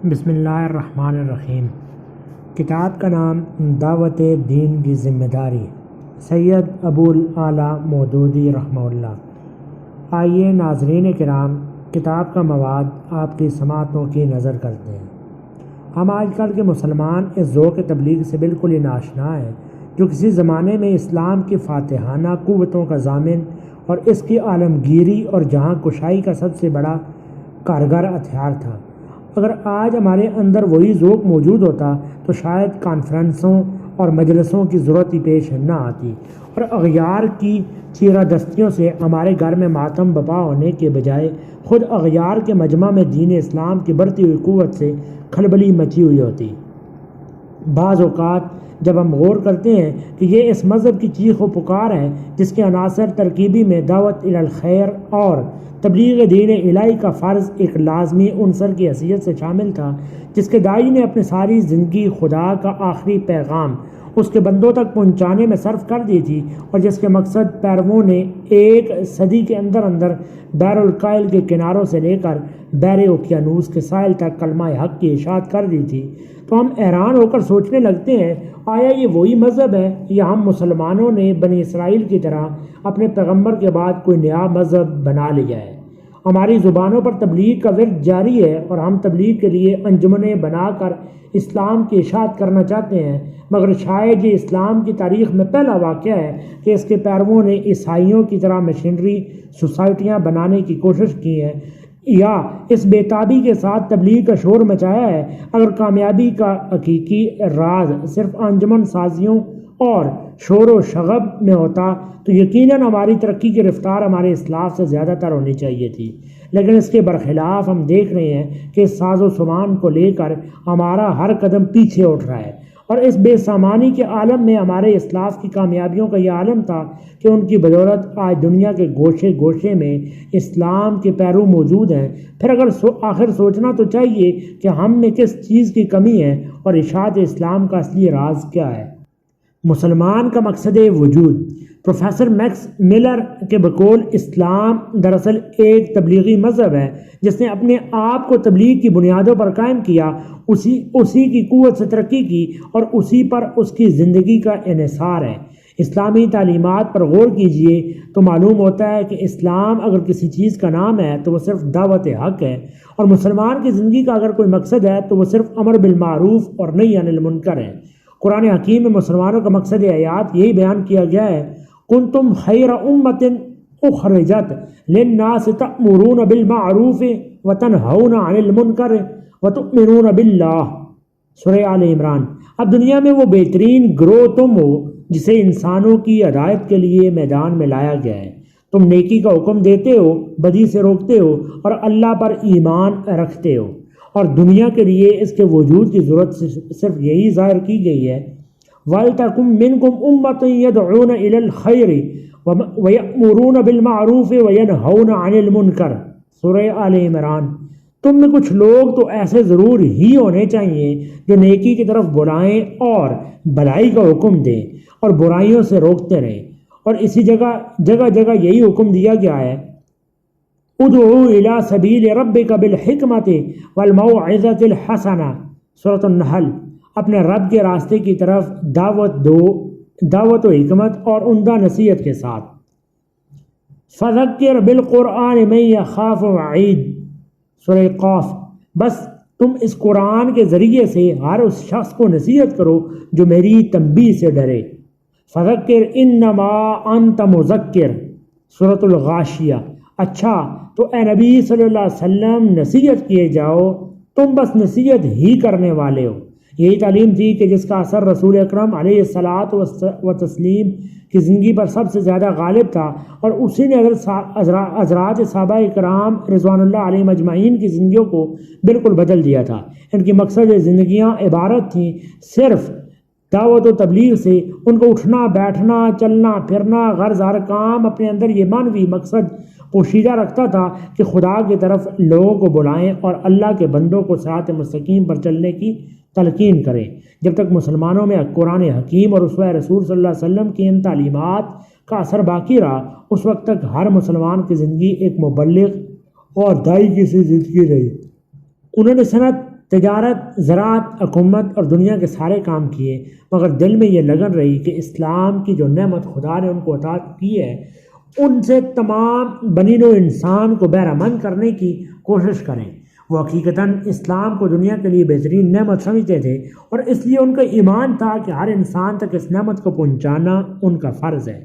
بسم اللہ الرحمن الرحیم۔ کتاب کا نام دعوت دین کی ذمہ داری، سید ابو الاعلیٰ مودودی رحمہ اللہ۔ آئیے ناظرین کرام، کتاب کا مواد آپ کی سماعتوں کی نظر کرتے ہیں۔ ہم آج کل کے مسلمان اس ذوق تبلیغ سے بالکل ہی ناشنا ہیں جو کسی زمانے میں اسلام کی فاتحانہ قوتوں کا ضامن اور اس کی عالمگیری اور جہاں کشائی کا سب سے بڑا کارگر ہتھیار تھا۔ اگر آج ہمارے اندر وہی ذوق موجود ہوتا تو شاید کانفرنسوں اور مجلسوں کی ضرورت ہی پیش نہ آتی، اور اغیار کی چیرہ دستیوں سے ہمارے گھر میں ماتم بپا ہونے کے بجائے خود اغیار کے مجمع میں دین اسلام کی بڑھتی ہوئی قوت سے کھلبلی مچی ہوئی ہوتی۔ بعض اوقات جب ہم غور کرتے ہیں کہ یہ اس مذہب کی چیخ و پکار ہے جس کے عناصر ترکیبی میں دعوت الی الخیر اور تبلیغ دین الہی کا فرض ایک لازمی عنصر کی حیثیت سے شامل تھا، جس کے داعی نے اپنی ساری زندگی خدا کا آخری پیغام اس کے بندوں تک پہنچانے میں صرف کر دی تھی، اور جس کے مقصد پیرووں نے ایک صدی کے اندر بحر الکاہل کے کناروں سے لے کر بحر اوقیانوس کے ساحل تک کلمہ حق کی اشاعت کر دی تھی، تو ہم حیران ہو کر سوچنے لگتے ہیں آیا یہ وہی مذہب ہے یا ہم مسلمانوں نے بنی اسرائیل کی طرح اپنے پیغمبر کے بعد کوئی نیا مذہب بنا لیا ہے۔ ہماری زبانوں پر تبلیغ کا ورد جاری ہے اور ہم تبلیغ کے لیے انجمنیں بنا کر اسلام کی اشاعت کرنا چاہتے ہیں، مگر شاید یہ اسلام کی تاریخ میں پہلا واقعہ ہے کہ اس کے پیرووں نے عیسائیوں کی طرح مشنری سوسائٹیاں بنانے کی کوشش کی ہے یا اس بے تابی کے ساتھ تبلیغ کا شور مچایا ہے۔ اگر کامیابی کا حقیقی راز صرف انجمن سازیوں اور شور و شغب میں ہوتا تو یقیناً ہماری ترقی کی رفتار ہمارے اسلاف سے زیادہ تر ہونی چاہیے تھی، لیکن اس کے برخلاف ہم دیکھ رہے ہیں کہ اس ساز و سامان کو لے کر ہمارا ہر قدم پیچھے اٹھ رہا ہے، اور اس بے سامانی کے عالم میں ہمارے اسلاف کی کامیابیوں کا یہ عالم تھا کہ ان کی بدولت آج دنیا کے گوشے گوشے میں اسلام کے پیرو موجود ہیں۔ پھر آخر سوچنا تو چاہیے کہ ہم میں کس چیز کی کمی ہے اور اشاعت اسلام کا اصلی راز کیا ہے۔ مسلمان کا مقصد وجود۔ پروفیسر میکس ملر کے بقول اسلام دراصل ایک تبلیغی مذہب ہے جس نے اپنے آپ کو تبلیغ کی بنیادوں پر قائم کیا، اسی کی قوت سے ترقی کی اور اسی پر اس کی زندگی کا انحصار ہے۔ اسلامی تعلیمات پر غور کیجئے تو معلوم ہوتا ہے کہ اسلام اگر کسی چیز کا نام ہے تو وہ صرف دعوت حق ہے، اور مسلمان کی زندگی کا اگر کوئی مقصد ہے تو وہ صرف امر بالمعروف اور نہی عن المنکر ہے۔ قرآن حکیم میں مسلمانوں کا مقصد حیات یہی بیان کیا گیا ہے، کنتم خیر امت اخرجت للناس تأمرون بالمعروف وتنہون عن المنکر وتؤمنون باللہ، سورہ آل عمران۔ اب دنیا میں وہ بہترین گروہ تم ہو جسے انسانوں کی ہدایت کے لیے میدان میں لایا گیا ہے۔ تم نیکی کا حکم دیتے ہو، بدی سے روکتے ہو اور اللہ پر ایمان رکھتے ہو، اور دنیا کے لیے اس کے وجود کی ضرورت صرف یہی ظاہر کی گئی ہے، وَلْتَكُن مِّنكُمْ أُمَّةٌ يَدْعُونَ إِلَى الْخَيْرِ وَيَأْمُرُونَ بِالْمَعْرُوفِ وَيَنْهَوْنَ عَنِ الْمُنكَرِ، سورہ آل عمران۔ تم میں کچھ لوگ تو ایسے ضرور ہی ہونے چاہیے جو نیکی کی طرف بلائیں اور بھلائی کا حکم دیں اور برائیوں سے روکتے رہیں، اور اسی جگہ جگہ یہی حکم دیا گیا ہے، ادعو الی سبیل ربک بالحکمت والموعظۃ الحسنہ، سورۃ النحل۔ اپنے رب کے راستے کی طرف دعوت دو، دعوت و حکمت اور عمدہ نصیحت کے ساتھ۔ فذکر بالقرآن من یخاف وعید، سورہ قاف۔ بس تم اس قرآن کے ذریعے سے ہر اس شخص کو نصیحت کرو جو میری تنبیہ سے ڈرے۔ فذکر انما انت مذکر، سورۃ الغاشیہ۔ اچھا تو اے نبی صلی اللہ علیہ وسلم نصیحت کیے جاؤ، تم بس نصیحت ہی کرنے والے ہو۔ یہی تعلیم تھی کہ جس کا اثر رسول اکرم علیہ الصلاۃ وتسلیم کی زندگی پر سب سے زیادہ غالب تھا، اور اسی نے حضرات صحابہ کرام رضوان اللہ علیہم اجمعین کی زندگیوں کو بالکل بدل دیا تھا۔ ان کی مقصد زندگیاں عبارت تھیں صرف دعوت و تبلیغ سے۔ ان کو اٹھنا بیٹھنا چلنا پھرنا غرض ہر کام اپنے اندر یہ معنوی مقصد پوشیدہ رکھتا تھا کہ خدا کی طرف لوگوں کو بلائیں اور اللہ کے بندوں کو صراط مستقیم پر چلنے کی تلقین کریں۔ جب تک مسلمانوں میں قرآن حکیم اور اسوہ رسول صلی اللہ علیہ وسلم کی ان تعلیمات کا اثر باقی رہا، اس وقت تک ہر مسلمان کی زندگی ایک مبلغ اور داعی کی سی زندگی رہی۔ انہوں نے سنت تجارت، زراعت، حکومت اور دنیا کے سارے کام کیے، مگر دل میں یہ لگن رہی کہ اسلام کی جو نعمت خدا نے ان کو عطا کی ہے ان سے تمام بنی نوع انسان کو بہرمند کرنے کی کوشش کریں۔ وہ حقیقتاً اسلام کو دنیا کے لیے بہترین نعمت سمجھتے تھے، اور اس لیے ان کا ایمان تھا کہ ہر انسان تک اس نعمت کو پہنچانا ان کا فرض ہے۔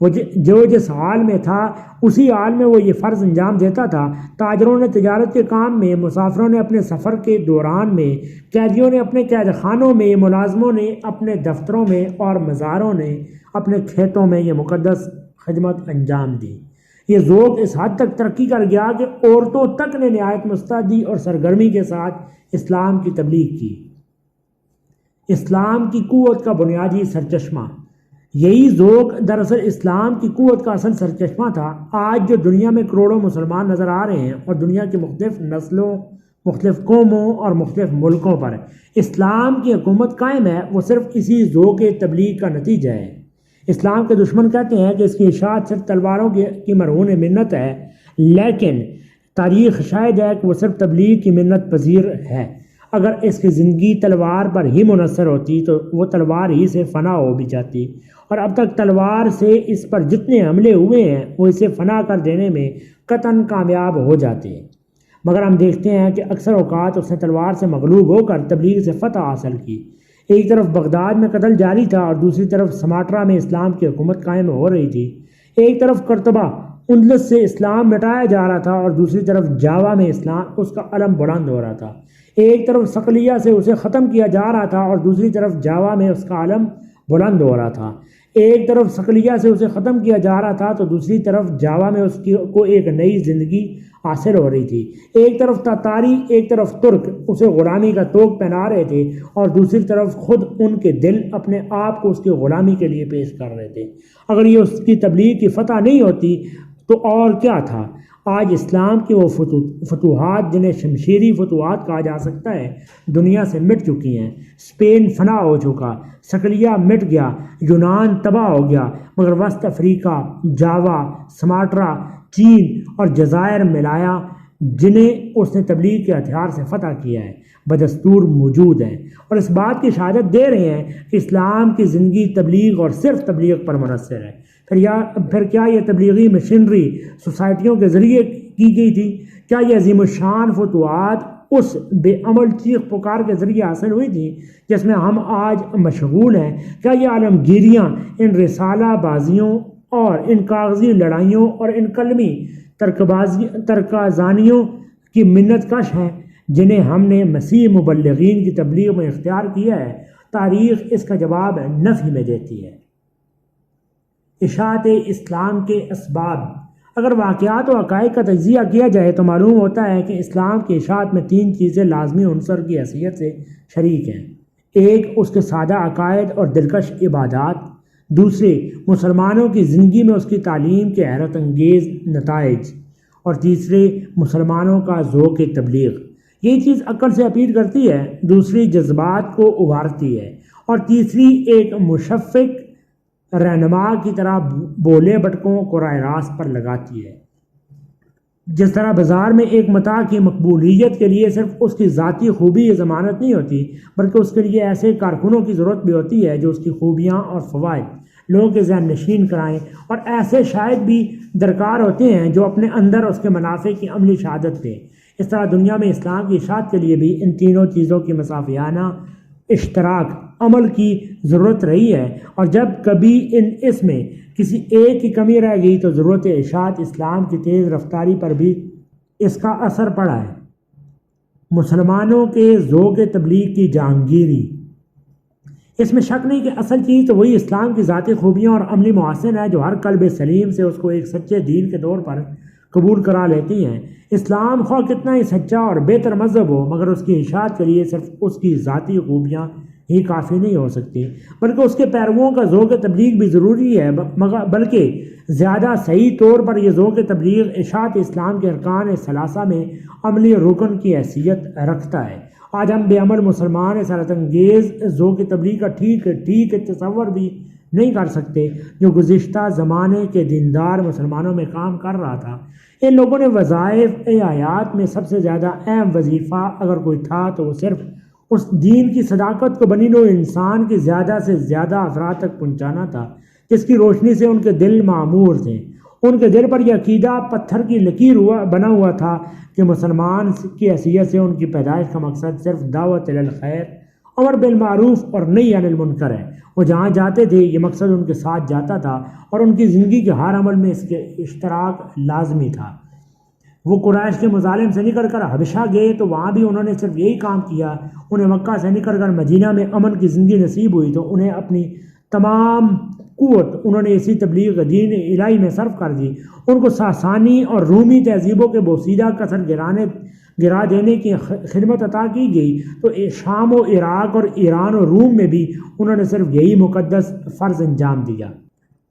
وہ جو جس حال میں تھا اسی حال میں وہ یہ فرض انجام دیتا تھا۔ تاجروں نے تجارت کے کام میں، مسافروں نے اپنے سفر کے دوران میں، قیدیوں نے اپنے قید خانوں میں، ملازموں نے اپنے دفتروں میں اور مزاروں نے اپنے کھیتوں میں یہ مقدس خدمت انجام دی۔ یہ ذوق اس حد تک ترقی کر گیا کہ عورتوں تک نے نہایت مستعدی اور سرگرمی کے ساتھ اسلام کی تبلیغ کی۔ اسلام کی قوت کا بنیادی سرچشمہ، یہی ذوق دراصل اسلام کی قوت کا اصل سرچشمہ تھا۔ آج جو دنیا میں کروڑوں مسلمان نظر آ رہے ہیں اور دنیا کی مختلف نسلوں، مختلف قوموں اور مختلف ملکوں پر اسلام کی حکومت قائم ہے، وہ صرف اسی ذوق تبلیغ کا نتیجہ ہے۔ اسلام کے دشمن کہتے ہیں کہ اس کی اشاعت صرف تلواروں کی مرہون منت ہے، لیکن تاریخ شاہد ہے کہ وہ صرف تبلیغ کی منت پذیر ہے۔ اگر اس کی زندگی تلوار پر ہی منحصر ہوتی تو وہ تلوار ہی سے فنا ہو بھی جاتی، اور اب تک تلوار سے اس پر جتنے حملے ہوئے ہیں وہ اسے فنا کر دینے میں قطعاً کامیاب ہو جاتے ہیں۔ مگر ہم دیکھتے ہیں کہ اکثر اوقات اس نے تلوار سے مغلوب ہو کر تبلیغ سے فتح حاصل کی۔ ایک طرف بغداد میں قتل جاری تھا اور دوسری طرف سماٹرا میں اسلام کی حکومت قائم ہو رہی تھی۔ ایک طرف قرطبہ اندلس سے اسلام مٹایا جا رہا تھا اور دوسری طرف جاوا میں اسلام اس کا علم بلند ہو رہا تھا۔ ایک طرف صقلیہ سے اسے ختم کیا جا رہا تھا اور دوسری طرف جاوا میں اس کا علم بلند ہو رہا تھا۔ ایک طرف صقلیہ سے اسے ختم کیا جا رہا تھا تو دوسری طرف جاوا میں اس کو ایک نئی زندگی حاصل ہو رہی تھی۔ ایک طرف تاتاری، ایک طرف ترک اسے غلامی کا طوق پہنا رہے تھے اور دوسری طرف خود ان کے دل اپنے آپ کو اس کی غلامی کے لیے پیش کر رہے تھے۔ اگر یہ اس کی تبلیغ کی فتح نہیں ہوتی تو اور کیا تھا؟ آج اسلام کی وہ فتوحات جنہیں شمشیری فتوحات کہا جا سکتا ہے دنیا سے مٹ چکی ہیں۔ اسپین فنا ہو چکا، صقلیہ مٹ گیا، یونان تباہ ہو گیا، مگر وسط افریقہ، جاوا، سماٹرا، چین اور جزائر ملایا جنہیں اس نے تبلیغ کے ہتھیار سے فتح کیا ہے بدستور موجود ہیں، اور اس بات کی شہادت دے رہے ہیں کہ اسلام کی زندگی تبلیغ اور صرف تبلیغ پر منحصر ہے۔ پھر کیا یہ تبلیغی مشینری سوسائٹیوں کے ذریعے کی گئی تھی؟ کیا یہ عظیم الشان فتوحات اس بے عمل چیخ پکار کے ذریعے حاصل ہوئی تھی جس میں ہم آج مشغول ہیں؟ کیا یہ عالمگیریاں ان رسالہ بازیوں اور ان کاغذی لڑائیوں اور ان قلمی ترکازانیوں کی منت کش ہیں جنہیں ہم نے مسیح مبلغین کی تبلیغ میں اختیار کیا ہے؟ تاریخ اس کا جواب نفی میں دیتی ہے۔ اشاعت اسلام کے اسباب۔ اگر واقعات و حقائق کا تجزیہ کیا جائے تو معلوم ہوتا ہے کہ اسلام کی اشاعت میں 3 چیزیں لازمی عنصر کی حیثیت سے شریک ہیں۔ ایک، اس کے سادہ عقائد اور دلکش عبادات۔ دوسرے، مسلمانوں کی زندگی میں اس کی تعلیم کے حیرت انگیز نتائج۔ اور تیسرے، مسلمانوں کا ذوق تبلیغ۔ یہ چیز عقل سے اپیل کرتی ہے، دوسری جذبات کو ابھارتی ہے، اور تیسری ایک مشفق رہنما کی طرح بولے بٹکوں کو راہ راست پر لگاتی ہے۔ جس طرح بازار میں ایک متاع کی مقبولیت کے لیے صرف اس کی ذاتی خوبی یہ ضمانت نہیں ہوتی، بلکہ اس کے لیے ایسے کارکنوں کی ضرورت بھی ہوتی ہے جو اس کی خوبیاں اور فوائد لوگوں کے ذہن نشین کرائیں، اور ایسے شاہد بھی درکار ہوتے ہیں جو اپنے اندر اس کے منافع کی عملی شہادت دیں۔ اس طرح دنیا میں اسلام کی اشاعت کے لیے بھی ان تینوں چیزوں کی مسافیانہ اشتراک عمل کی ضرورت رہی ہے، اور جب کبھی اس میں کسی ایک کی کمی رہ گئی تو ضرورت اشاعت اسلام کی تیز رفتاری پر بھی اس کا اثر پڑا ہے۔ مسلمانوں کے ذوق تبلیغ کی جہانگیری۔ اس میں شک نہیں کہ اصل چیز تو وہی اسلام کی ذاتی خوبیاں اور عملی محاسن ہے جو ہر قلب سلیم سے اس کو ایک سچے دین کے طور پر قبول کرا لیتی ہیں۔ اسلام خواہ کتنا ہی سچا اور بہتر مذہب ہو، مگر اس کی اشاعت کے لیے صرف اس کی ذاتی خوبیاں ہی کافی نہیں ہو سکتی، بلکہ اس کے پیرووں کا ذوق تبلیغ بھی ضروری ہے، بلکہ زیادہ صحیح طور پر یہ ذوق تبلیغ اشاعت اسلام کے ارکان ثلاثہ میں عملی رکن کی حیثیت رکھتا ہے۔ آج ہم بے عمل مسلمان اس حیرت انگیز ذوق تبلیغ کا ٹھیک تصور بھی نہیں کر سکتے جو گزشتہ زمانے کے دیندار مسلمانوں میں کام کر رہا تھا۔ ان لوگوں نے وظائف حیات میں سب سے زیادہ اہم وظیفہ اگر کوئی تھا تو وہ صرف اس دین کی صداقت کو بنی نوع انسان کی زیادہ سے زیادہ افراد تک پہنچانا تھا جس کی روشنی سے ان کے دل معمور تھے۔ ان کے دل پر یہ عقیدہ پتھر کی لکیر بنا ہوا تھا کہ مسلمان کی حیثیت سے ان کی پیدائش کا مقصد صرف دعوت الخیر، امر بالمعروف اور نہی عن المنکر ہے۔ وہ جہاں جاتے تھے یہ مقصد ان کے ساتھ جاتا تھا اور ان کی زندگی کے ہر عمل میں اس کے اشتراک لازمی تھا۔ وہ قریش کے مظالم سے نکل کر حبشہ گئے تو وہاں بھی انہوں نے صرف یہی کام کیا۔ انہیں مکہ سے نکل کر مدینہ میں امن کی زندگی نصیب ہوئی تو انہیں اپنی تمام قوت انہوں نے اسی تبلیغ دین الہی میں صرف کر دی۔ ان کو ساسانی اور رومی تہذیبوں کے بوسیدہ کثر گرا دینے کی خدمت عطا کی گئی تو شام و عراق اور ایران و روم میں بھی انہوں نے صرف یہی مقدس فرض انجام دیا۔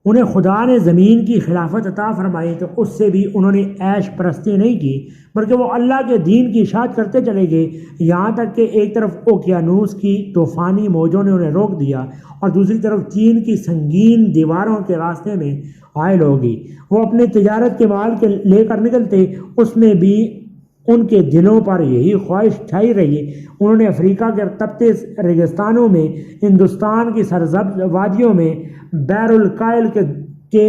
انہیں خدا نے زمین کی خلافت عطا فرمائی تو اس سے بھی انہوں نے عیش پرستی نہیں کی بلکہ وہ اللہ کے دین کی اشاعت کرتے چلے گئے، یہاں تک کہ ایک طرف اوقیانوس کی طوفانی موجوں نے انہیں روک دیا اور دوسری طرف چین کی سنگین دیواروں کے راستے میں حائل ہو گئی۔ وہ اپنے تجارت کے مال کے لے کر نکلتے، اس میں بھی ان کے دلوں پر یہی خواہش چھائی رہی۔ انہوں نے افریقہ کے تپتے ریگستانوں میں، ہندوستان کی سرسبز وادیوں میں، بحر الکاہل کے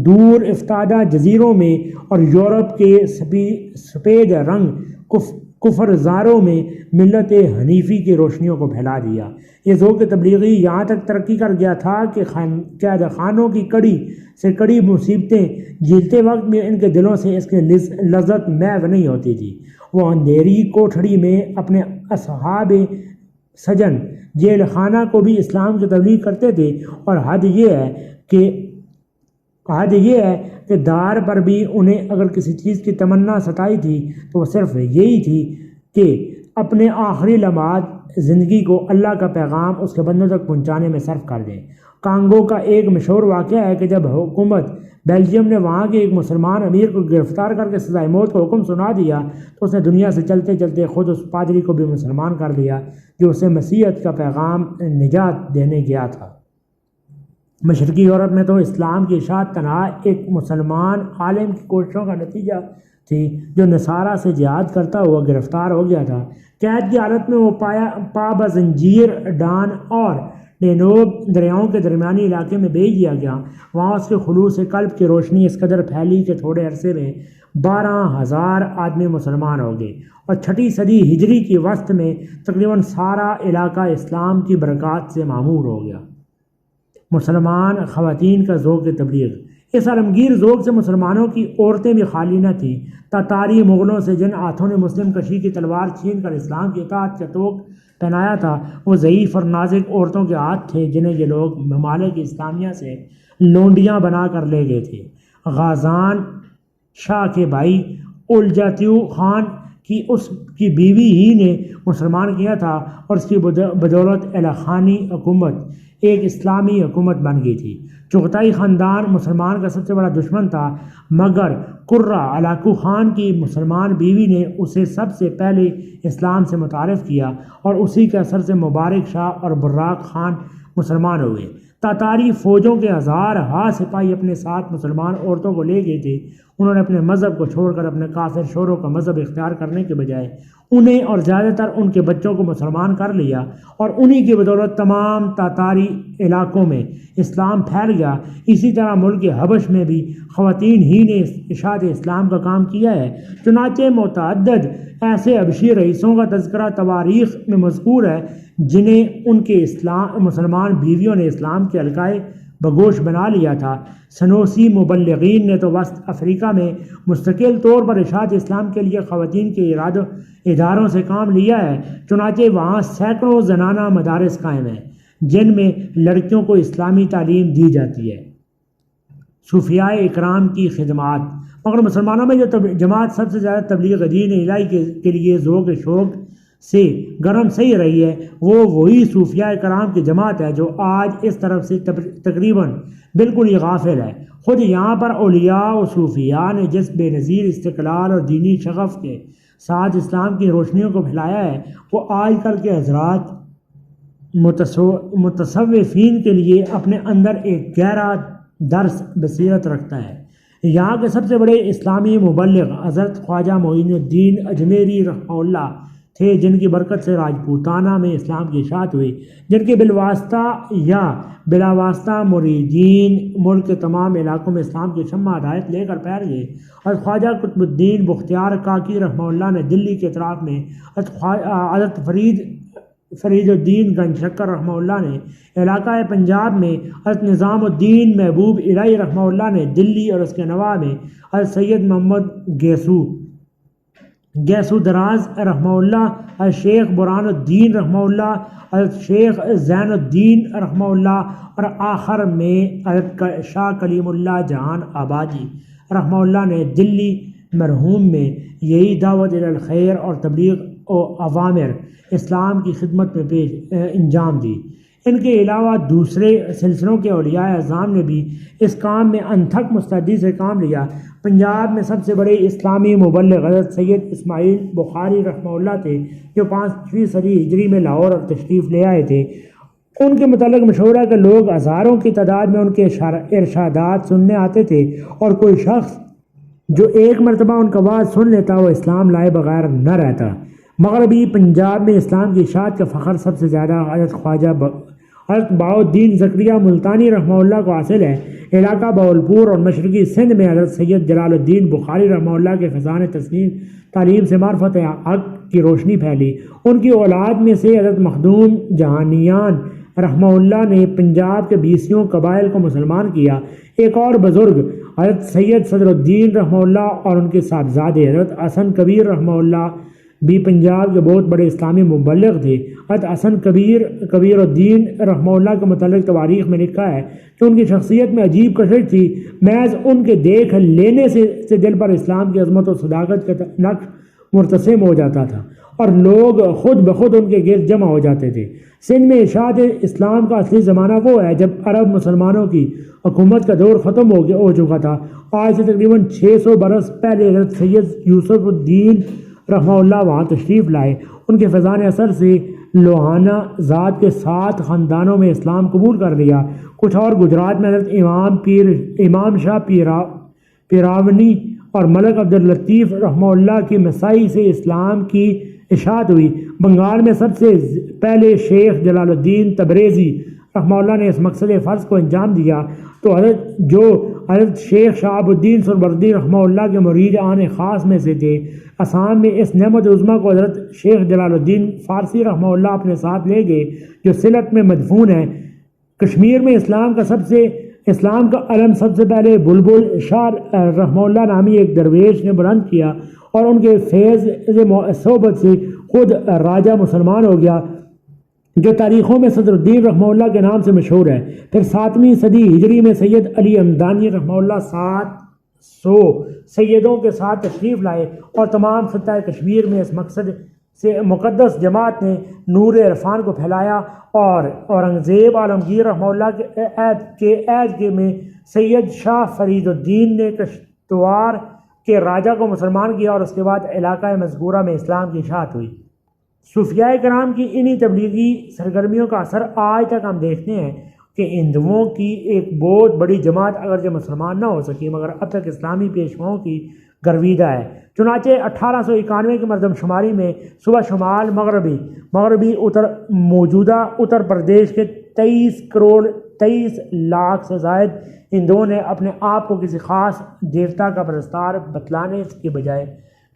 دور افتادہ جزیروں میں اور یورپ کے سفید رنگ کفر زاروں میں ملت حنیفی کی روشنیوں کو پھیلا دیا۔ یہ ذوق تبلیغی یہاں تک ترقی کر گیا تھا کہ قید خانوں کی کڑی سے کڑی مصیبتیں جھیلتے وقت بھی ان کے دلوں سے اس کی لذت محو نہیں ہوتی تھی۔ وہ اندھیری کوٹھڑی میں اپنے اصحاب سجن جیل خانہ کو بھی اسلام کی تبلیغ کرتے تھے، اور حد یہ ہے کہ دار پر بھی انہیں اگر کسی چیز کی تمنا ستائی تھی تو وہ صرف یہی تھی کہ اپنے آخری لمحات زندگی کو اللہ کا پیغام اس کے بندوں تک پہنچانے میں صرف کر دیں۔ کانگو کا ایک مشہور واقعہ ہے کہ جب حکومت بیلجیم نے وہاں کے ایک مسلمان امیر کو گرفتار کر کے سزائے موت کا حکم سنا دیا تو اس نے دنیا سے چلتے چلتے خود اس پادری کو بھی مسلمان کر لیا جو اسے مسیحیت کا پیغام نجات دینے گیا تھا۔ مشرقی یورپ میں تو اسلام کی اشاعت تنہا ایک مسلمان عالم کی کوششوں کا نتیجہ تھی جو نصارہ سے جہاد کرتا ہوا گرفتار ہو گیا تھا۔ قید کی حالت میں وہ پا زنجیر ڈان اور ڈینوب دریاؤں کے درمیانی علاقے میں بھیج دیا گیا۔ وہاں اس کے خلوص قلب کی روشنی اس قدر پھیلی کہ تھوڑے عرصے میں 12,000 آدمی مسلمان ہو گئے، اور 6 صدی ہجری کی وسط میں تقریباً سارا علاقہ اسلام کی برکات سے معمور ہو گیا۔ مسلمان خواتین کا ذوق تبلیغ۔ اس عالمگیر ذوق سے مسلمانوں کی عورتیں بھی خالی نہ تھیں۔ تاتاری مغلوں سے جن ہاتھوں نے مسلم کشی کی تلوار چھین کر اسلام کی اطاعت کا توق پہنایا تھا وہ ضعیف اور نازک عورتوں کے ہاتھ تھے جنہیں یہ لوگ ممالک اسلامیہ سے لونڈیاں بنا کر لے گئے تھے۔ غازان شاہ کے بھائی الجاتیو خان کی اس کی بیوی ہی نے مسلمان کیا تھا اور اس کی بدولت الہ خانی حکومت ایک اسلامی حکومت بن گئی تھی۔ چغتائی خاندان مسلمان کا سب سے بڑا دشمن تھا، مگر قرہ علاقو خان کی مسلمان بیوی نے اسے سب سے پہلے اسلام سے متعارف کیا اور اسی کے اثر سے مبارک شاہ اور براق خان مسلمان ہوئے۔ تاتاری فوجوں کے 1000 سپاہی اپنے ساتھ مسلمان عورتوں کو لے گئے تھے۔ انہوں نے اپنے مذہب کو چھوڑ کر اپنے کافر شوروں کا مذہب اختیار کرنے کے بجائے انہیں اور زیادہ تر ان کے بچوں کو مسلمان کر لیا، اور انہی کی بدولت تمام تاتاری علاقوں میں اسلام پھیل گیا۔ اسی طرح ملک حبش میں بھی خواتین ہی نے اشاعت اسلام کا کام کیا ہے۔ چنانچہ متعدد ایسے حبشی رئیسوں کا تذکرہ تواریخ میں مذکور ہے جنہیں ان کے مسلمان بیویوں نے اسلام کے حلقۂ بگوش بنا لیا تھا۔ سنوسی مبلغین نے تو وسط افریقہ میں مستقل طور پر اشاعت اسلام کے لیے خواتین کے اداروں سے کام لیا ہے۔ چنانچہ وہاں سینکڑوں زنانہ مدارس قائم ہیں جن میں لڑکیوں کو اسلامی تعلیم دی جاتی ہے۔ صوفیاء اکرام کی خدمات۔ مگر مسلمانوں میں جو جماعت سب سے زیادہ تبلیغ دین الہی کے لیے ذوق شوق سے گرم صحیح رہی ہے وہ وہی صوفیاء کرام کی جماعت ہے جو آج اس طرف سے تقریباً بالکل ہی غافل ہے۔ خود یہاں پر اولیاء و صوفیاء نے جس بے نظیر استقلال اور دینی شغف کے ساتھ اسلام کی روشنیوں کو پھیلایا ہے وہ آج کل کے حضرات متصوفین کے لیے اپنے اندر ایک گہرا درس بصیرت رکھتا ہے۔ یہاں کے سب سے بڑے اسلامی مبلغ حضرت خواجہ معین الدین اجمیری رحمہ اللہ تھے، جن کی برکت سے راجپوتانہ میں اسلام کی اشاعت ہوئی، جن کے بالواسطہ یا بلا واسطہ مریدین ملک کے تمام علاقوں میں اسلام کی شمع ہدایت لے کر پھیل گئے۔ حضرت خواجہ قطب الدین بختیار کاکی رحمہ اللہ نے دلی کے اطراف میں، حضرت فرید الدین گنج شکر رحمہ اللہ نے علاقہ پنجاب میں، حضرت نظام الدین محبوب الہی رحمہ اللہ نے دلی اور اس کے نواح میں، حضرت سید محمد گیسو دراز رحمہ اللہ، حضرت شیخ برہان الدین رحمہ اللہ، حضرت شیخ زین الدین رحمہ اللہ، اور آخر میں حضرت شاہ کلیم اللہ جہان آبادی رحمہ اللہ نے دلی مرحوم میں یہی دعوت الخیر اور تبلیغ و عوامر اسلام کی خدمت میں انجام دی۔ ان کے علاوہ دوسرے سلسلوں کے اولیاء اعظام نے بھی اس کام میں انتھک مستعدی سے کام لیا۔ پنجاب میں سب سے بڑے اسلامی مبلغ حضرت سید اسماعیل بخاری رحمہ اللہ تھے، جو 5ویں صدی ہجری میں لاہور اور تشریف لے آئے تھے۔ ان کے متعلق مشہور ہے کہ لوگ ہزاروں کی تعداد میں ان کے ارشادات سننے آتے تھے، اور کوئی شخص جو ایک مرتبہ ان کا واعظ سن لیتا وہ اسلام لائے بغیر نہ رہتا۔ مغربی پنجاب میں اسلام کی اشاعت کا فخر سب سے زیادہ حضرت بہاؤالدین زکریا ملتانی رحمہ اللہ کو حاصل ہے۔ علاقہ بہاولپور اور مشرقی سندھ میں حضرت سید جلال الدین بخاری رحمہ اللہ کے فیضان تعلیم سے معرفت حق کی روشنی پھیلی۔ ان کی اولاد میں سے حضرت مخدوم جہانیان رحمہ اللہ نے پنجاب کے 20 قبائل کو مسلمان کیا۔ ایک اور بزرگ حضرت سید صدر الدین رحمہ اللہ اور ان کے صاحبزادے حضرت حسن کبیر رحمہ اللہ بھی پنجاب کے بہت بڑے اسلامی مبلغ تھے۔ حضرت حسن کبیر الدین رحمہ اللہ کے متعلق تواریخ میں لکھا ہے کہ ان کی شخصیت میں عجیب کشش تھی، محض ان کے دیکھ لینے سے دل پر اسلام کی عظمت و صداقت کا نقش مرتسم ہو جاتا تھا، اور لوگ خود بخود ان کے گرد جمع ہو جاتے تھے۔ سندھ میں اشاعت اسلام کا اصلی زمانہ وہ ہے جب عرب مسلمانوں کی حکومت کا دور ختم ہو چکا تھا۔ آج سے تقریباً 600 برس پہلے حضرت سید یوسف الدین رحمہ اللہ وہاں تشریف لائے۔ ان کے فیضان اثر سے لوہانہ ذات کے 7 خاندانوں میں اسلام قبول کر لیا۔ کچھ اور گجرات میں حضرت امام شاہ پیراونی اور ملک عبداللطیف رحمہ اللہ کی مسائی سے اسلام کی اشاعت ہوئی۔ بنگال میں سب سے پہلے شیخ جلال الدین تبریزی رحمہ اللہ نے اس مقصد فرض کو انجام دیا، تو حضرت شیخ شہاب الدین سہروردی رحمہ اللہ کے مرید آن خاص میں سے تھے۔ آسام میں اس نعمت عظمیٰ کو حضرت شیخ جلال الدین فارسی رحمہ اللہ اپنے ساتھ لے گئے، جو سلٹ میں مدفون ہے۔ کشمیر میں اسلام کا علم سب سے پہلے بلبل شاہ رحمہ اللہ نامی ایک درویش نے بلند کیا، اور ان کے فیض صحبت سے خود راجہ مسلمان ہو گیا، جو تاریخوں میں صدر الدین رحمہ اللہ کے نام سے مشہور ہے۔ پھر 7ویں صدی ہجری میں سید علی ہمدانی رحمہ اللہ 700 سیدوں کے ساتھ تشریف لائے، اور تمام خطہ کشمیر میں اس مقصد سے مقدس جماعت نے نور عرفان کو پھیلایا، اور اورنگزیب عالمگیر رحمہ اللہ کے عہد میں سید شاہ فرید الدین نے کشتوار کے راجہ کو مسلمان کیا، اور اس کے بعد علاقہ مذکورہ میں اسلام کی اشاعت ہوئی۔ صوفیاء کرام کی انہی تبلیغی سرگرمیوں کا اثر آج تک ہم دیکھتے ہیں کہ ہندوؤں کی ایک بہت بڑی جماعت اگرچہ مسلمان نہ ہو سکی، مگر اب تک اسلامی پیشواؤں کی گرویدہ ہے۔ چنانچہ 1891 کی مردم شماری میں صوبہ شمال مغربی موجودہ اتر پردیش کے 23 لاکھ سے زائد ہندوؤں نے اپنے آپ کو کسی خاص دیوتا کا پرستار بتلانے کے بجائے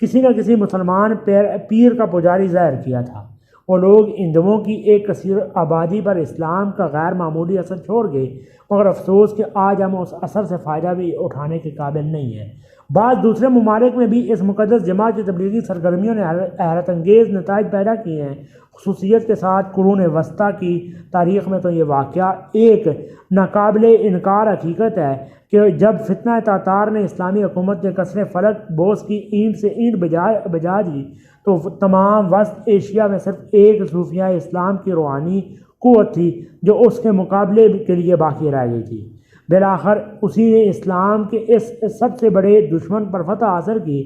کسی نہ کسی مسلمان پیر کا پجاری ظاہر کیا تھا۔ وہ لوگ ہندوؤں کی ایک کثیر آبادی پر اسلام کا غیر معمولی اثر چھوڑ گئے، مگر افسوس کہ آج ہم اس اثر سے فائدہ بھی اٹھانے کے قابل نہیں ہیں۔ بعض دوسرے ممالک میں بھی اس مقدس جماعت کی تبلیغی سرگرمیوں نے حیرت انگیز نتائج پیدا کیے ہیں۔ خصوصیت کے ساتھ قرون وسطیٰ کی تاریخ میں تو یہ واقعہ ایک ناقابل انکار حقیقت ہے کہ جب فتنہ تاتار نے اسلامی حکومت کے کسر فلک بوس کی اینٹ سے اینٹ بجا دی، تو تمام وسط ایشیا میں صرف ایک صوفیہ اسلام کی روحانی قوت تھی جو اس کے مقابلے کے لیے باقی رہ گئی تھی۔ بالآخر اسی نے اسلام کے اس سب سے بڑے دشمن پر فتح حاصل کی۔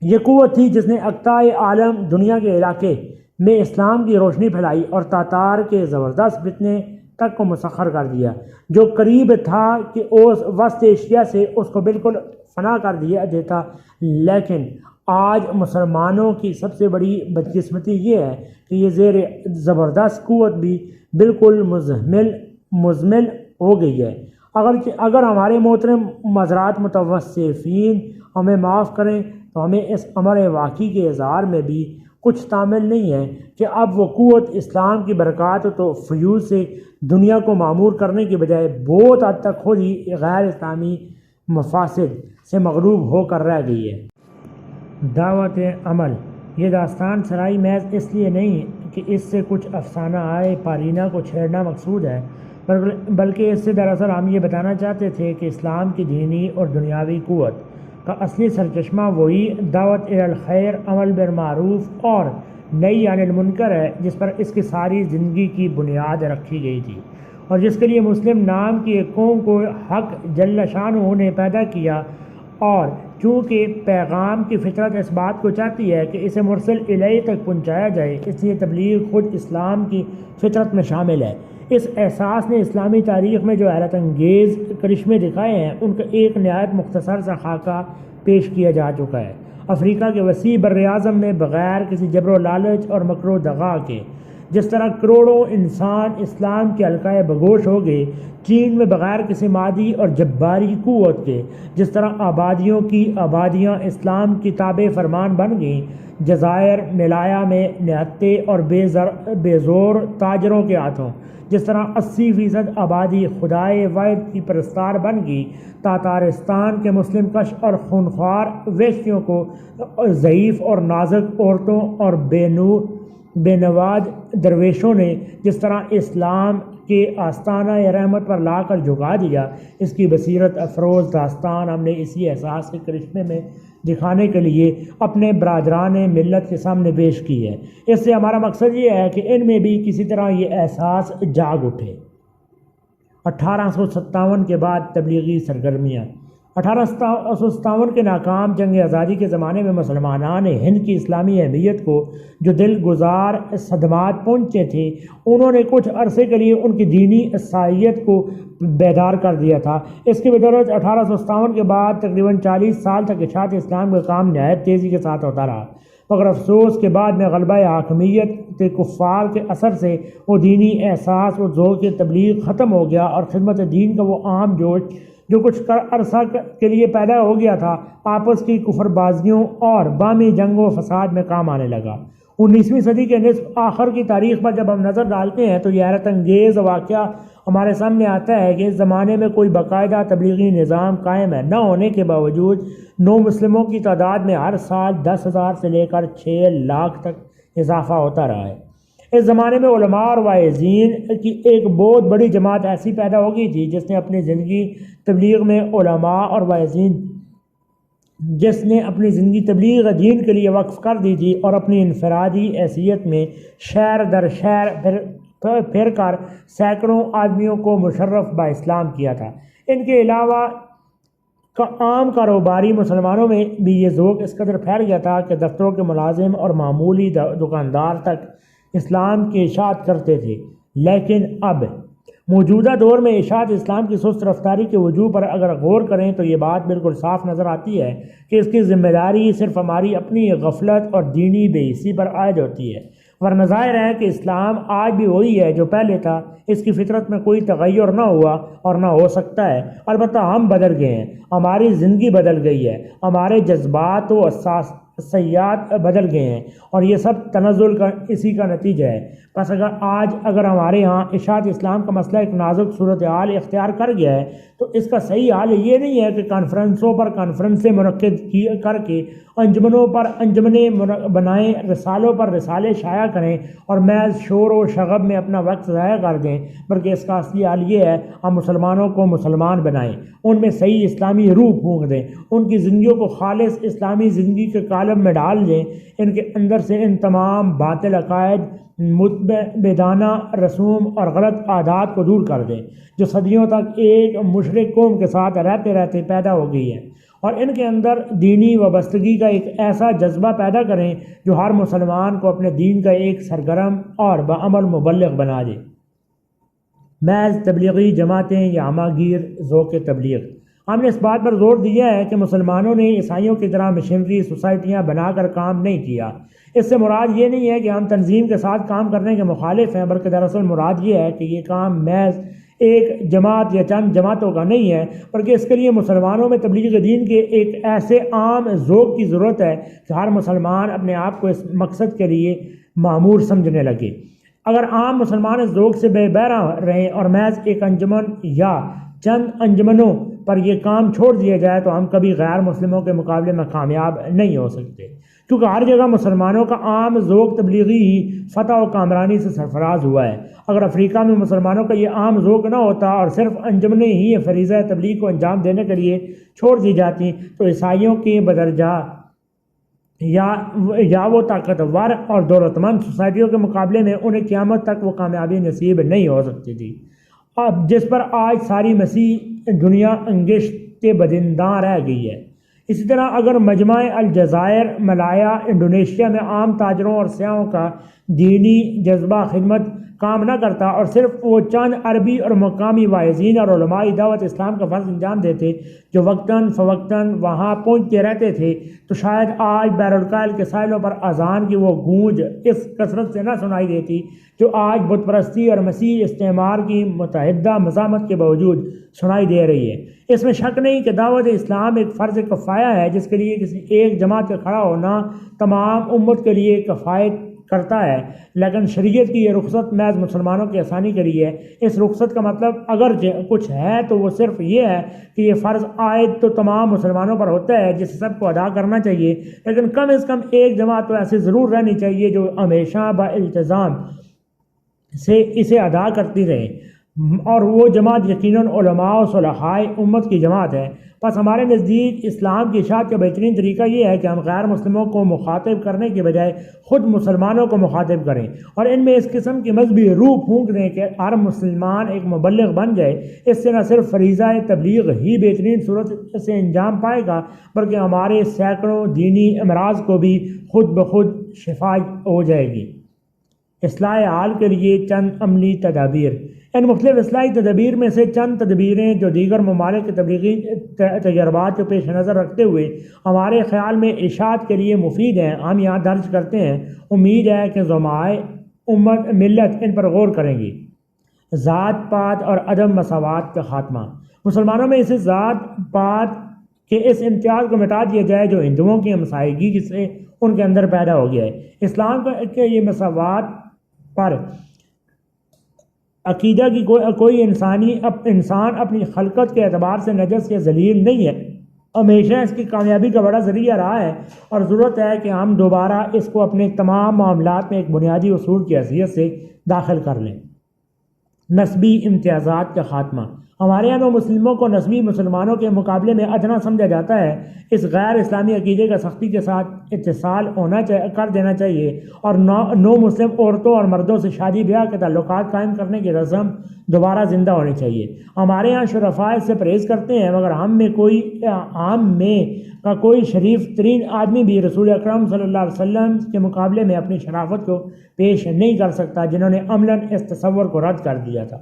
یہ قوت تھی جس نے اقطاع عالم دنیا کے علاقے میں اسلام کی روشنی پھیلائی اور تاتار کے زبردست فتنے تک کو مسخر کر دیا، جو قریب تھا کہ اس وسط ایشیا سے اس کو بالکل فنا کر دیا دیتا۔ لیکن آج مسلمانوں کی سب سے بڑی بدقسمتی یہ ہے کہ یہ زیر زبردست قوت بھی بالکل مزمل ہو گئی ہے۔ اگر ہمارے محترم معذرات متوصفین ہمیں معاف کریں تو ہمیں اس امر واقعی کے اظہار میں بھی کچھ تعمیل نہیں ہے کہ اب وہ قوت اسلام کی برکات تو فیوز سے دنیا کو معمور کرنے کے بجائے بہت حد تک خود ہی غیر اسلامی مفاسد سے مغلوب ہو کر رہ گئی ہے۔ دعوت عمل۔ یہ داستان سرائی محض اس لیے نہیں کہ اس سے کچھ افسانہ آئے پارینہ کو چھیڑنا مقصود ہے، بلکہ اس سے دراصل ہم یہ بتانا چاہتے تھے کہ اسلام کی دینی اور دنیاوی قوت کا اصلی سرچشمہ وہی دعوت الخیر، عمل بالمعروف اور نہی عن المنکر ہے جس پر اس کی ساری زندگی کی بنیاد رکھی گئی تھی، اور جس کے لیے مسلم نام کی ایک قوم کو حق جل شانہ نے پیدا کیا۔ اور چونکہ پیغام کی فطرت اس بات کو چاہتی ہے کہ اسے مرسل الیہ تک پہنچایا جائے، اس لیے تبلیغ خود اسلام کی فطرت میں شامل ہے۔ اس احساس نے اسلامی تاریخ میں جو حیرت انگیز کرشمے دکھائے ہیں ان کا ایک نہایت مختصر سا خاکہ پیش کیا جا چکا ہے۔ افریقہ کے وسیع براعظم میں بغیر کسی جبر و لالچ اور مکر و دغا کے جس طرح کروڑوں انسان اسلام کے حلقۂ بگوش ہو گئے، چین میں بغیر کسی مادی اور جباری قوت کے جس طرح آبادیوں کی آبادیاں اسلام کی تابع فرمان بن گئیں، جزائر ملایا میں نہتے اور بے زور تاجروں کے ہاتھوں جس طرح 80% آبادی خدائے واحد کی پرستار بن گئی، تاتارستان کے مسلم کش اور خونخوار ویشیوں کو ضعیف اور نازک عورتوں اور بے نواد درویشوں نے جس طرح اسلام کے آستانہ رحمت پر لا کر جھکا دیا، اس کی بصیرت افروز داستان ہم نے اسی احساس کے کرشمے میں دکھانے کے لیے اپنے برادران ملت کے سامنے پیش کی ہے۔ اس سے ہمارا مقصد یہ ہے کہ ان میں بھی کسی طرح یہ احساس جاگ اٹھے۔ 1857 کے بعد تبلیغی سرگرمیاں۔ 1857 کے ناکام جنگ آزادی کے زمانے میں مسلمانان ہند کی اسلامی اہمیت کو جو دل گزار صدمات پہنچے تھے، انہوں نے کچھ عرصے کے لیے ان کی دینی عیسائیت کو بیدار کر دیا تھا۔ اس کے بدولت 1857 کے بعد تقریباً 40 سال تک اشاعت اسلام کا کام نہایت تیزی کے ساتھ ہوتا رہا، مگر افسوس کے بعد میں غلبہ حاکمیت کفار کے اثر سے وہ دینی احساس، وہ ذوق تبلیغ ختم ہو گیا، اور خدمت دین کا وہ عام جوش جو کچھ عرصہ کے لیے پیدا ہو گیا تھا آپس کی کفر بازیوں اور باہمی جنگ و فساد میں کام آنے لگا۔ 19ویں صدی کے نصف آخر کی تاریخ پر جب ہم نظر ڈالتے ہیں تو یہ حیرت انگیز واقعہ ہمارے سامنے آتا ہے کہ اس زمانے میں کوئی باقاعدہ تبلیغی نظام قائم ہے نہ ہونے کے باوجود نو مسلموں کی تعداد میں ہر سال 10,000 سے لے کر 6 لاکھ تک اضافہ ہوتا رہا ہے۔ اس زمانے میں علماء اور واعظین کی ایک بہت بڑی جماعت ایسی پیدا ہو گئی تھی جس نے اپنی زندگی تبلیغ تبلیغ دین کے لیے وقف کر دی تھی، اور اپنی انفرادی حیثیت میں شہر در شہر پھر کر سینکڑوں آدمیوں کو مشرف با اسلام کیا تھا۔ ان کے علاوہ عام کاروباری مسلمانوں میں بھی یہ ذوق اس قدر پھیل گیا تھا کہ دفتروں کے ملازم اور معمولی دکاندار تک اسلام کی اشاعت کرتے تھے۔ لیکن اب موجودہ دور میں اشاعت اسلام کی سست رفتاری کے وجوہ پر اگر غور کریں تو یہ بات بالکل صاف نظر آتی ہے کہ اس کی ذمہ داری صرف ہماری اپنی غفلت اور دینی بے حسی پر عائد ہوتی ہے، ورنہ ظاہر ہے کہ اسلام آج بھی وہی ہے جو پہلے تھا، اس کی فطرت میں کوئی تغیر نہ ہوا اور نہ ہو سکتا ہے۔ البتہ ہم بدل گئے ہیں، ہماری زندگی بدل گئی ہے، ہمارے جذبات و احساسیات بدل گئے ہیں، اور یہ سب تنزل کا اسی کا نتیجہ ہے۔ بس اگر ہمارے ہاں اشاعت اسلام کا مسئلہ ایک نازک صورتحال اختیار کر گیا ہے تو اس کا صحیح حال یہ نہیں ہے کہ کانفرنسوں پر کانفرنسیں منعقد کر کے انجمنوں پر انجمنیں بنائیں، رسالوں پر رسالے شائع کریں اور محض شور و شغب میں اپنا وقت ضائع کر دیں، بلکہ اس کا اصلی حال یہ ہے ہم مسلمانوں کو مسلمان بنائیں، ان میں صحیح اسلامی روح پھونک دیں، ان کی زندگیوں کو خالص اسلامی زندگی کے قالب میں ڈال دیں، ان کے اندر سے ان تمام باطل عقائد، متبدانہ رسوم اور غلط عادات کو دور کر دیں جو صدیوں تک ایک مشرک قوم کے ساتھ رہتے رہتے پیدا ہو گئی ہے، اور ان کے اندر دینی وابستگی کا ایک ایسا جذبہ پیدا کریں جو ہر مسلمان کو اپنے دین کا ایک سرگرم اور بعمل مبلغ بنا دے۔ محض تبلیغی جماعتیں یا ہماگیر ذوق تبلیغ۔ ہم نے اس بات پر زور دیا ہے کہ مسلمانوں نے عیسائیوں کی طرح مشنری سوسائٹیاں بنا کر کام نہیں کیا۔ اس سے مراد یہ نہیں ہے کہ ہم تنظیم کے ساتھ کام کرنے کے مخالف ہیں، بلکہ دراصل مراد یہ ہے کہ یہ کام محض ایک جماعت یا چند جماعتوں کا نہیں ہے، بلکہ اس کے لیے مسلمانوں میں تبلیغ دین کے ایک ایسے عام ذوق کی ضرورت ہے کہ ہر مسلمان اپنے آپ کو اس مقصد کے لیے مأمور سمجھنے لگے۔ اگر عام مسلمان اس ذوق سے بے بہرا رہیں اور محض ایک انجمن یا چند انجمنوں پر یہ کام چھوڑ دیا جائے تو ہم کبھی غیر مسلموں کے مقابلے میں کامیاب نہیں ہو سکتے، کیونکہ ہر جگہ مسلمانوں کا عام ذوق تبلیغی ہی فتح و کامرانی سے سرفراز ہوا ہے۔ اگر افریقہ میں مسلمانوں کا یہ عام ذوق نہ ہوتا اور صرف انجمنیں ہی فریضہ تبلیغ کو انجام دینے کے لیے چھوڑ دی جاتی تو عیسائیوں کی بدرجہ یا وہ طاقتور اور دولت مند سوسائٹیوں کے مقابلے میں انہیں قیامت تک وہ کامیابی نصیب نہیں ہو سکتی تھی اب جس پر آج ساری مسیح دنیا انگشت بدنداں رہ گئی ہے۔ اسی طرح اگر مجمع الجزائر، ملایا، انڈونیشیا میں عام تاجروں اور سیاحوں کا دینی جذبہ خدمت کام نہ کرتا اور صرف وہ چند عربی اور مقامی واعظین اور علماء دعوت اسلام کا فرض انجام دیتے جو وقتاً فوقتاً وہاں پہنچتے رہتے تھے، تو شاید آج بحر الکاہل کے ساحلوں پر اذان کی وہ گونج اس کثرت سے نہ سنائی دیتی جو آج بت پرستی اور مسیح استعمار کی متحدہ مزاحمت کے باوجود سنائی دے رہی ہے۔ اس میں شک نہیں کہ دعوت اسلام ایک فرض کفایہ ہے جس کے لیے کسی ایک جماعت کا کھڑا ہونا تمام امت کے لیے کفایت کرتا ہے، لیکن شریعت کی یہ رخصت محض مسلمانوں کی آسانی کے لیے ہے۔ اس رخصت کا مطلب اگر کچھ ہے تو وہ صرف یہ ہے کہ یہ فرض عائد تو تمام مسلمانوں پر ہوتا ہے جسے سب کو ادا کرنا چاہیے، لیکن کم از کم ایک جماعت تو ایسی ضرور رہنی چاہیے جو ہمیشہ با التزام سے اسے ادا کرتی رہے، اور وہ جماعت یقیناً علماء و صلحاء امت کی جماعت ہے۔ بس ہمارے نزدیک اسلام کی اشاعت کا بہترین طریقہ یہ ہے کہ ہم غیر مسلموں کو مخاطب کرنے کے بجائے خود مسلمانوں کو مخاطب کریں اور ان میں اس قسم کی مذہبی روح پھونک دیں کہ ہر مسلمان ایک مبلغ بن جائے۔ اس سے نہ صرف فریضہ تبلیغ ہی بہترین صورت سے انجام پائے گا بلکہ ہمارے سینکڑوں دینی امراض کو بھی خود بخود شفا ہو جائے گی۔ اصلاح حال کے لیے چند عملی تدابیر۔ ان مختلف اصلاحی تدابیر میں سے چند تدبیریں جو دیگر ممالک کے تبلیغی تجربات کو پیش نظر رکھتے ہوئے ہمارے خیال میں اشاعت کے لیے مفید ہیں، ہم یہاں درج کرتے ہیں۔ امید ہے کہ زعمائے امت ملت ان پر غور کریں گی۔ ذات پات اور عدم مساوات کا خاتمہ۔ مسلمانوں میں اس ذات پات کے اس امتیاز کو مٹا دیا جائے جو ہندوؤں کی ہمسائیگی سے ان کے اندر پیدا ہو گیا ہے۔ اسلام کے یہ مساوات پر عقیدہ کی کوئی انسان اپنی خلقت کے اعتبار سے نجس یا ذلیل نہیں ہے، ہمیشہ اس کی کامیابی کا بڑا ذریعہ رہا ہے، اور ضرورت ہے کہ ہم دوبارہ اس کو اپنے تمام معاملات میں ایک بنیادی اصول کی حیثیت سے داخل کر لیں۔ نسبی امتیازات کا خاتمہ۔ ہمارے یہاں مسلموں کو نسبی مسلمانوں کے مقابلے میں ادنا سمجھا جاتا ہے۔ اس غیر اسلامی عقیدے کا سختی کے ساتھ اتصال کر دینا چاہیے اور نو مسلم عورتوں اور مردوں سے شادی بیاہ کے تعلقات قائم کرنے کی رسم دوبارہ زندہ ہونی چاہیے۔ ہمارے یہاں شرفاء اس سے پرہیز کرتے ہیں، مگر ہم میں کا کوئی شریف ترین آدمی بھی رسول اکرم صلی اللہ علیہ وسلم کے مقابلے میں اپنی شرافت کو پیش نہیں کر سکتا جنہوں نے عملاً اس تصور کو رد کر دیا تھا۔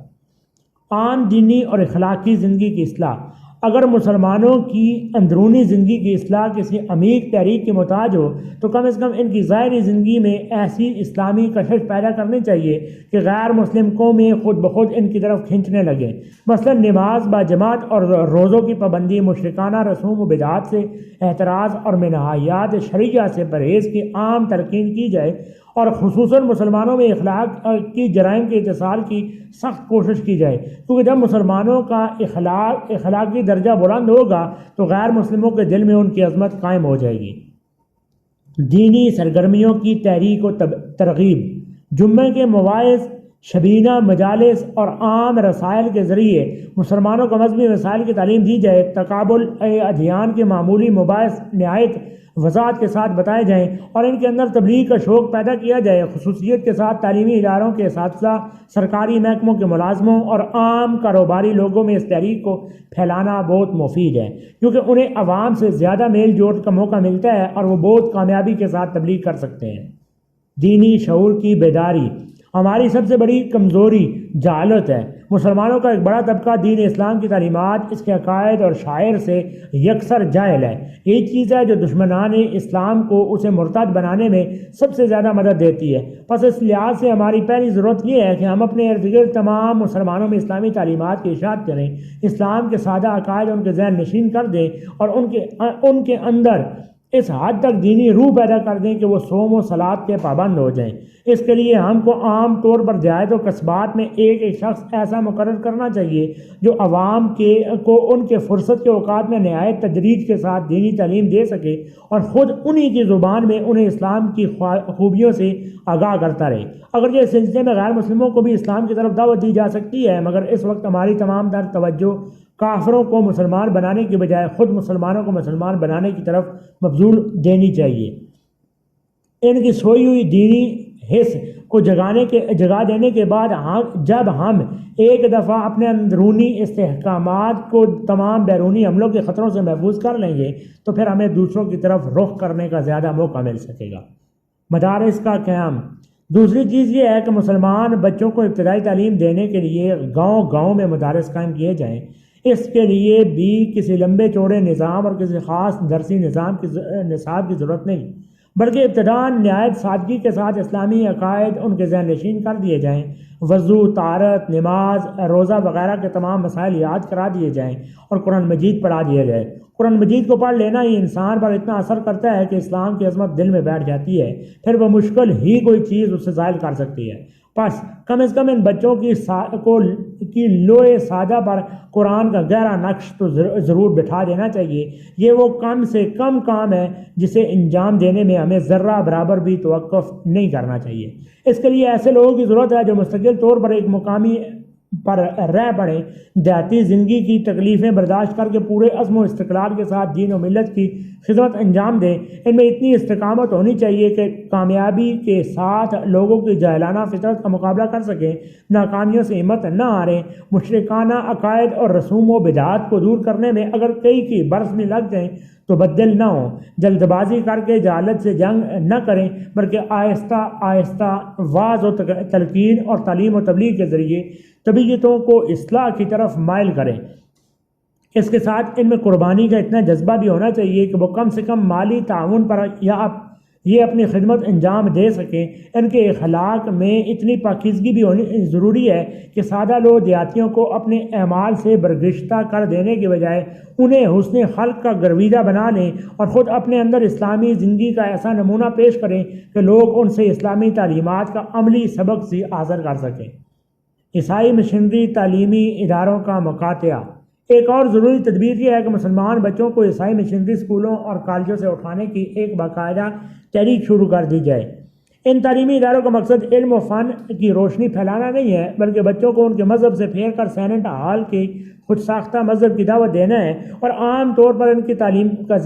عام دینی اور اخلاقی زندگی کی اصلاح۔ اگر مسلمانوں کی اندرونی زندگی کی اصلاح کسی عمیق تحریک کی محتاج ہو تو کم از کم ان کی ظاہری زندگی میں ایسی اسلامی کشش پیدا کرنی چاہیے کہ غیر مسلم قومیں خود بخود ان کی طرف کھنچنے لگیں۔ مثلا نماز با جماعت اور روزوں کی پابندی، مشرکانہ رسوم و بدعات سے احتراز اور منہیات شرعیہ سے پرہیز کی عام تلقین کی جائے، اور خصوصاً مسلمانوں میں اخلاق کی جرائم کے اتصال کی سخت کوشش کی جائے، کیونکہ جب مسلمانوں کا اخلاقی درجہ بلند ہوگا تو غیر مسلموں کے دل میں ان کی عظمت قائم ہو جائے گی۔ دینی سرگرمیوں کی تحریک و ترغیب۔ جمعے کے مواعظ شبینہ مجالس اور عام رسائل کے ذریعے مسلمانوں کو مذہبی مسائل کی تعلیم دی جائے، تقابل ادیان کے معمولی مباحث نہایت وضاحت کے ساتھ بتائے جائیں اور ان کے اندر تبلیغ کا شوق پیدا کیا جائے، خصوصیت کے ساتھ تعلیمی اداروں کے اساتذہ، سرکاری محکموں کے ملازموں اور عام کاروباری لوگوں میں اس تحریک کو پھیلانا بہت مفید ہے، کیونکہ انہیں عوام سے زیادہ میل جوڑ کا موقع ملتا ہے اور وہ بہت کامیابی کے ساتھ تبلیغ کر سکتے ہیں۔ دینی شعور کی بیداری ہماری سب سے بڑی کمزوری جہالت ہے۔ مسلمانوں کا ایک بڑا طبقہ دین اسلام کی تعلیمات، اس کے عقائد اور شعائر سے یکسر جاہل ہے۔ یہی چیز ہے جو دشمنان اسلام کو اسے مرتد بنانے میں سب سے زیادہ مدد دیتی ہے۔ پس اس لحاظ سے ہماری پہلی ضرورت یہ ہے کہ ہم اپنے ارد گرد تمام مسلمانوں میں اسلامی تعلیمات کی اشاعت کریں، اسلام کے سادہ عقائد ان کے ذہن نشین کر دیں اور ان کے اندر اس حد تک دینی روح پیدا کر دیں کہ وہ صوم و صلاۃ کے پابند ہو جائیں۔ اس کے لیے ہم کو عام طور پر دیہات و قصبات میں ایک شخص ایسا مقرر کرنا چاہیے جو عوام کو ان کے فرصت کے اوقات میں نہایت تدریج کے ساتھ دینی تعلیم دے سکے اور خود انہی کی زبان میں انہیں اسلام کی خوبیوں سے آگاہ کرتا رہے۔ اگرچہ اس سلسلے میں غیر مسلموں کو بھی اسلام کی طرف دعوت دی جا سکتی ہے، مگر اس وقت ہماری تمام تر توجہ کافروں کو مسلمان بنانے کی بجائے خود مسلمانوں کو مسلمان بنانے کی طرف مبذول دینی چاہیے۔ ان کی سوئی ہوئی دینی حس کو جگا دینے کے بعد جب ہم ایک دفعہ اپنے اندرونی استحکامات کو تمام بیرونی حملوں کے خطروں سے محفوظ کر لیں گے تو پھر ہمیں دوسروں کی طرف رخ کرنے کا زیادہ موقع مل سکے گا۔ مدارس کا قیام۔ دوسری چیز یہ ہے کہ مسلمان بچوں کو ابتدائی تعلیم دینے کے لیے گاؤں گاؤں میں مدارس قائم کیے جائیں۔ اس کے لیے بھی کسی لمبے چوڑے نظام اور کسی خاص درسی نصاب کی ضرورت نہیں، بلکہ ابتداً نہایت سادگی کے ساتھ اسلامی عقائد ان کے ذہن نشین کر دیے جائیں، وضو، طہارت، نماز، روزہ وغیرہ کے تمام مسائل یاد کرا دیے جائیں اور قرآن مجید پڑھا دیا جائے۔ قرآن مجید کو پڑھ لینا ہی انسان پر اتنا اثر کرتا ہے کہ اسلام کی عظمت دل میں بیٹھ جاتی ہے، پھر وہ مشکل ہی کوئی چیز اس سے زائل کر سکتی ہے۔ پس کم از کم ان بچوں کی لوح سادہ پر قرآن کا گہرا نقش تو ضرور بٹھا دینا چاہیے۔ یہ وہ کم سے کم کام ہے جسے انجام دینے میں ہمیں ذرہ برابر بھی توقف نہیں کرنا چاہیے۔ اس کے لیے ایسے لوگوں کی ضرورت ہے جو مستقل طور پر ایک مقامی پر رہ پڑیں، دیہاتی زندگی کی تکلیفیں برداشت کر کے پورے عزم و استقلال کے ساتھ دین و ملت کی خدمت انجام دیں۔ ان میں اتنی استقامت ہونی چاہیے کہ کامیابی کے ساتھ لوگوں کی جاہلانہ فطرت کا مقابلہ کر سکیں، ناکامیوں سے ہمت نہ ہاریں، مشرکانہ عقائد اور رسوم و بدعات کو دور کرنے میں اگر کئی برس بھی لگ جائیں تو بدل نہ ہوں، جلد بازی کر کے جہالت سے جنگ نہ کریں، بلکہ آہستہ آہستہ واعظ و تلقین اور تعلیم و تبلیغ کے ذریعے طبیعتوں کو اصلاح کی طرف مائل کریں۔ اس کے ساتھ ان میں قربانی کا اتنا جذبہ بھی ہونا چاہیے کہ وہ کم سے کم مالی تعاون پر یہ اپنی خدمت انجام دے سکیں۔ ان کے اخلاق میں اتنی پاکیزگی بھی ہونی ضروری ہے کہ سادہ لوگ دیہاتیوں کو اپنے اعمال سے برگشتہ کر دینے کے بجائے انہیں حسن خلق کا گرویدہ بنا لیں اور خود اپنے اندر اسلامی زندگی کا ایسا نمونہ پیش کریں کہ لوگ ان سے اسلامی تعلیمات کا عملی سبق سے حاصل کر سکیں۔ عیسائی مشنری تعلیمی اداروں کا مقاطعہ۔ ایک اور ضروری تدبیر یہ ہے کہ مسلمان بچوں کو عیسائی مشنری اسکولوں اور کالجوں سے اٹھانے کی ایک باقاعدہ تحریک شروع کر دی جائے۔ ان تعلیمی اداروں کا مقصد علم و فن کی روشنی پھیلانا نہیں ہے، بلکہ بچوں کو ان کے مذہب سے پھیر کر سینٹ ہال کے خود ساختہ مذہب کی دعوت دینا ہے۔ اور عام طور پر ان کی تعلیم کا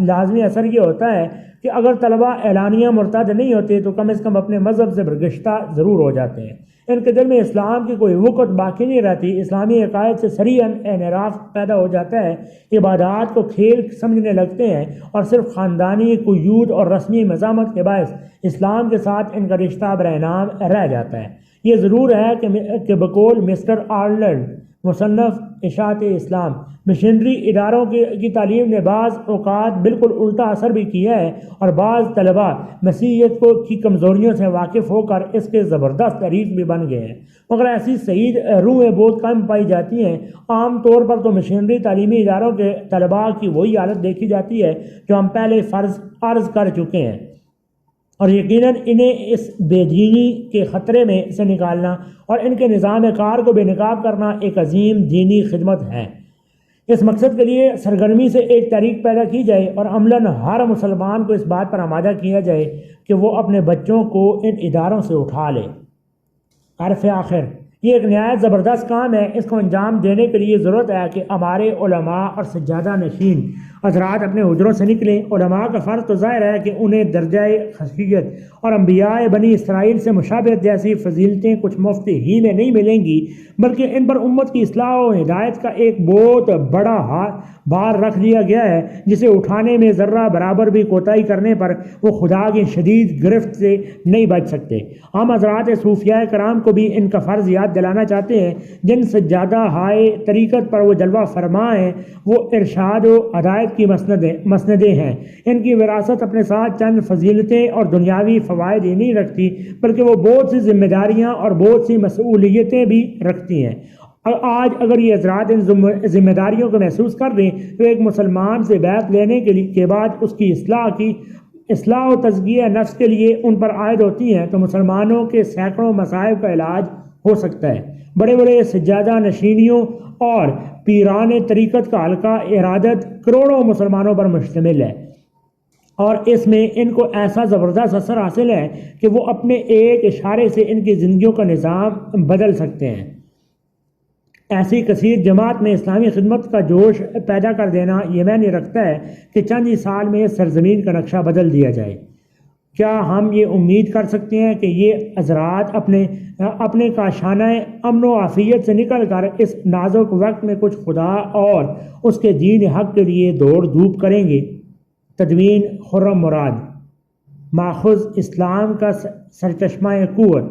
لازمی اثر یہ ہوتا ہے کہ اگر طلبہ اعلانیہ مرتد نہیں ہوتے تو کم از کم اپنے مذہب سے برگشتہ ضرور ہو جاتے ہیں۔ ان کے دل میں اسلام کی کوئی وقت باقی نہیں رہتی، اسلامی عقائد سے صریح انحراف پیدا ہو جاتا ہے، عبادات کو کھیل سمجھنے لگتے ہیں اور صرف خاندانی قیود اور رسمی مزاحمت کے باعث اسلام کے ساتھ ان کا رشتہ برائے نام رہ جاتا ہے۔ یہ ضرور ہے کہ بقول مسٹر آرلنڈ مصنف اشاعت اسلام، مشنری اداروں کی تعلیم نے بعض اوقات بالکل الٹا اثر بھی کیا ہے اور بعض طلباء مسیحیت کی کمزوریوں سے واقف ہو کر اس کے زبردست حریف بھی بن گئے ہیں، مگر ایسی سعید روحیں بہت کم پائی جاتی ہیں۔ عام طور پر تو مشنری تعلیمی اداروں کے طلباء کی وہی حالت دیکھی جاتی ہے جو ہم پہلے عرض کر چکے ہیں، اور یقیناً انہیں اس بے دینی کے خطرے میں سے نکالنا اور ان کے نظام کار کو بے نقاب کرنا ایک عظیم دینی خدمت ہے۔ اس مقصد کے لیے سرگرمی سے ایک تحریک پیدا کی جائے اور عملاً ہر مسلمان کو اس بات پر آمادہ کیا جائے کہ وہ اپنے بچوں کو ان اداروں سے اٹھا لے۔ حرف آخر یہ ایک نہایت زبردست کام ہے. اس کو انجام دینے کے لیے ضرورت ہے کہ ہمارے علماء اور سجادہ نشین حضرات اپنے حجروں سے نکلیں. علماء کا فرض تو ظاہر ہے کہ انہیں درجہ خصیت اور انبیاء بنی اسرائیل سے مشابہت جیسی فضیلتیں کچھ مفت ہی میں نہیں ملیں گی، بلکہ ان پر امت کی اصلاح و ہدایت کا ایک بہت بڑا بار رکھ دیا گیا ہے، جسے اٹھانے میں ذرہ برابر بھی کوتاہی کرنے پر وہ خدا کی شدید گرفت سے نہیں بچ سکتے. ہم حضرات صوفیاء کرام کو بھی ان کا فرض یاد دلانا چاہتے ہیں. جن سجادہ ہائے طریقت پر وہ جلوہ فرما ہیں وہ ارشاد و ہدایت کی مسندیں ہیں. ان کی وراثت اپنے ساتھ چند فضیلتیں اور دنیاوی فوائد ہی نہیں رکھتی، بلکہ وہ بہت سی ذمہ داریاں اور بہت سی مسئولیتیں بھی رکھتی ہیں. آج اگر یہ حضرات ان ذمہ داریوں کو محسوس کر لیں تو ایک مسلمان سے بیعت لینے کے بعد اس کی اصلاح و تزکیہ نفس کے لیے ان پر عائد ہوتی ہیں تو مسلمانوں کے سینکڑوں مصائب کا علاج ہو سکتا ہے. بڑے بڑے سجادہ نشینیوں اور پیران طریقت کا حلقہ ارادت کروڑوں مسلمانوں پر مشتمل ہے، اور اس میں ان کو ایسا زبردست اثر حاصل ہے کہ وہ اپنے ایک اشارے سے ان کی زندگیوں کا نظام بدل سکتے ہیں. ایسی کثیر جماعت میں اسلامی خدمت کا جوش پیدا کر دینا یہ معنی رکھتا ہے کہ چند ہی سال میں سرزمین کا نقشہ بدل دیا جائے. کیا ہم یہ امید کر سکتے ہیں کہ یہ حضرات اپنے کاشانہ امن و عافیت سے نکل کر اس نازک وقت میں کچھ خدا اور اس کے دین حق کے لیے دوڑ دھوپ کریں گے؟ تدوین خرم مراد. ماخذ اسلام کا سرچشمہ قوت.